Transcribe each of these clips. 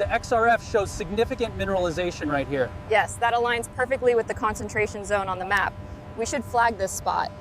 XRF shows significant mineralization right here. Yes, that aligns perfectly with the concentration zone on the map. We should flag this spot.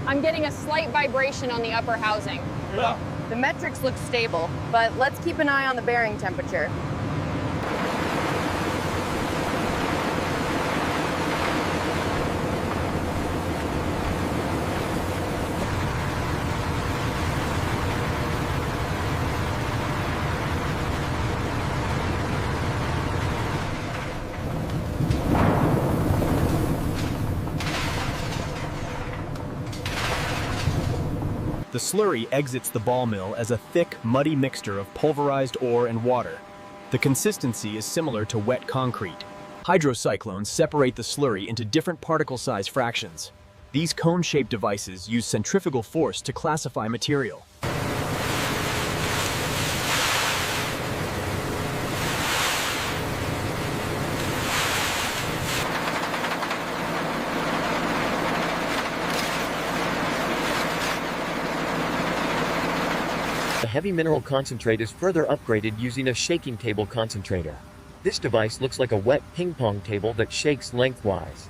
I'm getting a slight vibration on the upper housing. Yeah. The metrics look stable, but let's keep an eye on the bearing temperature. The slurry exits the ball mill as a thick, muddy mixture of pulverized ore and water. The consistency is similar to wet concrete. Hydrocyclones separate the slurry into different particle size fractions. These cone-shaped devices use centrifugal force to classify material. The heavy mineral concentrate is further upgraded using a shaking table concentrator. This device looks like a wet ping pong table that shakes lengthwise.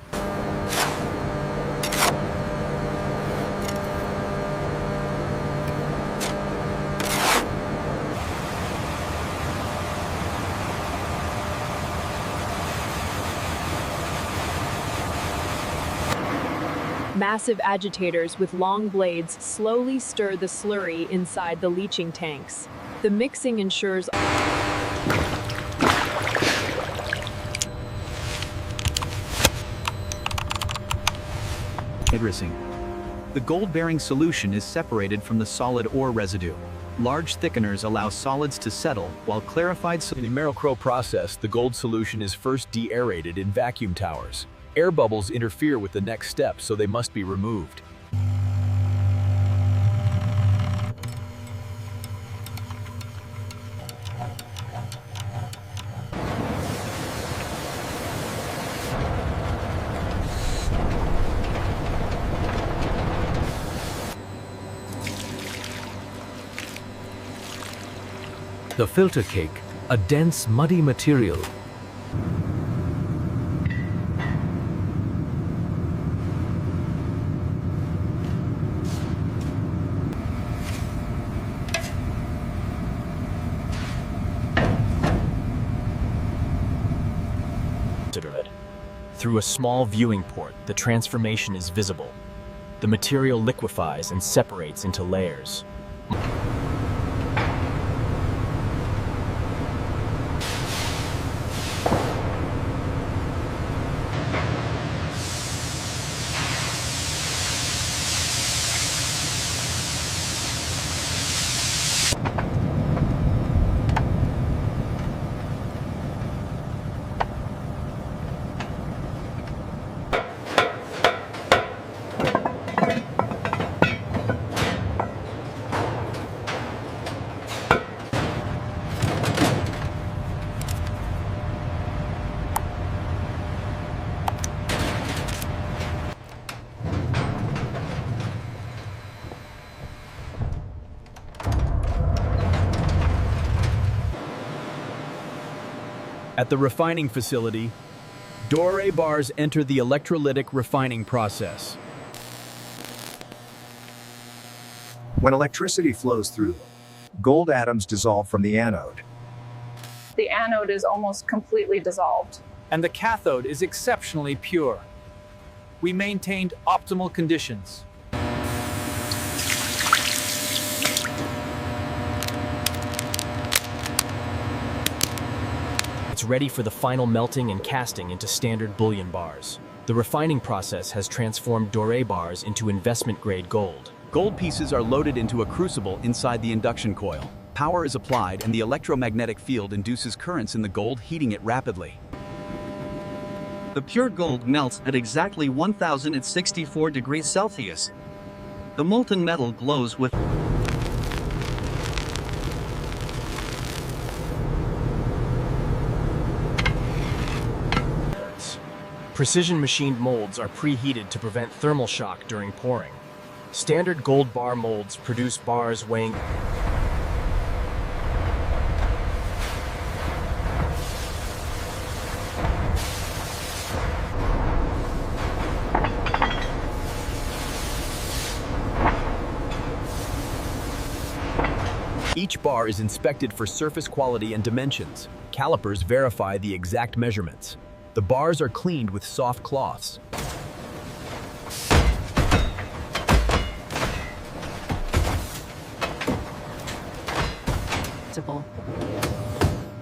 Massive agitators with long blades slowly stir the slurry inside the leaching tanks. The mixing ensures Hydricing. The gold-bearing solution is separated from the solid ore residue. Large thickeners allow solids to settle, while clarified In the Merrill-Crowe process, the gold solution is first de-aerated in vacuum towers. Air bubbles interfere with the next step, so they must be removed. The filter cake, a dense, muddy material. Through a small viewing port, the transformation is visible. The material liquefies and separates into layers. At the refining facility, doré bars enter the electrolytic refining process. When electricity flows through, gold atoms dissolve from the anode. The anode is almost completely dissolved. and the cathode is exceptionally pure. We maintained optimal conditions. It's ready for the final melting and casting into standard bullion bars. The refining process has transformed doré bars into investment-grade gold. Gold pieces are loaded into a crucible inside the induction coil. Power is applied and the electromagnetic field induces currents in the gold, heating it rapidly. The pure gold melts at exactly 1064 degrees Celsius. The molten metal glows with Precision machined molds are preheated to prevent thermal shock during pouring. Standard gold bar molds produce bars weighing Each bar is inspected for surface quality and dimensions. Calipers verify the exact measurements. The bars are cleaned with soft cloths.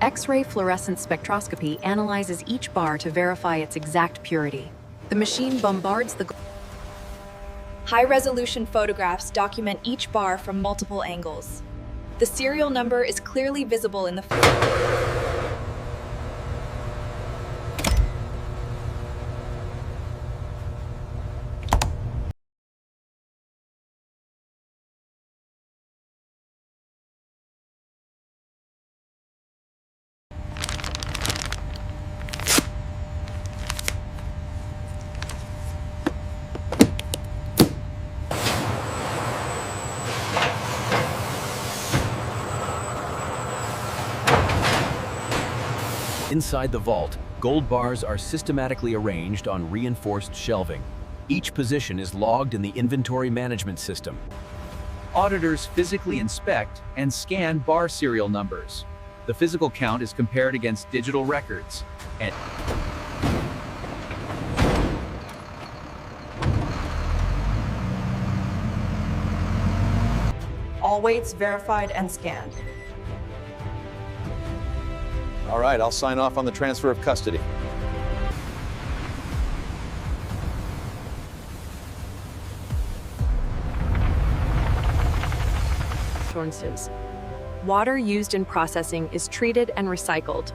X-ray fluorescence spectroscopy analyzes each bar to verify its exact purity. The machine bombards the High-resolution photographs document each bar from multiple angles. The serial number is clearly visible in the Inside the vault, gold bars are systematically arranged on reinforced shelving. Each position is logged in the inventory management system. Auditors physically inspect and scan bar serial numbers. The physical count is compared against digital records, and all weights verified and scanned. All right, I'll sign off on the transfer of custody. Water used in processing is treated and recycled.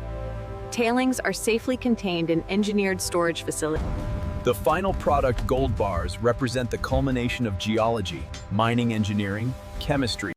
Tailings are safely contained in engineered storage facilities. The final product gold bars represent the culmination of geology, mining engineering, chemistry,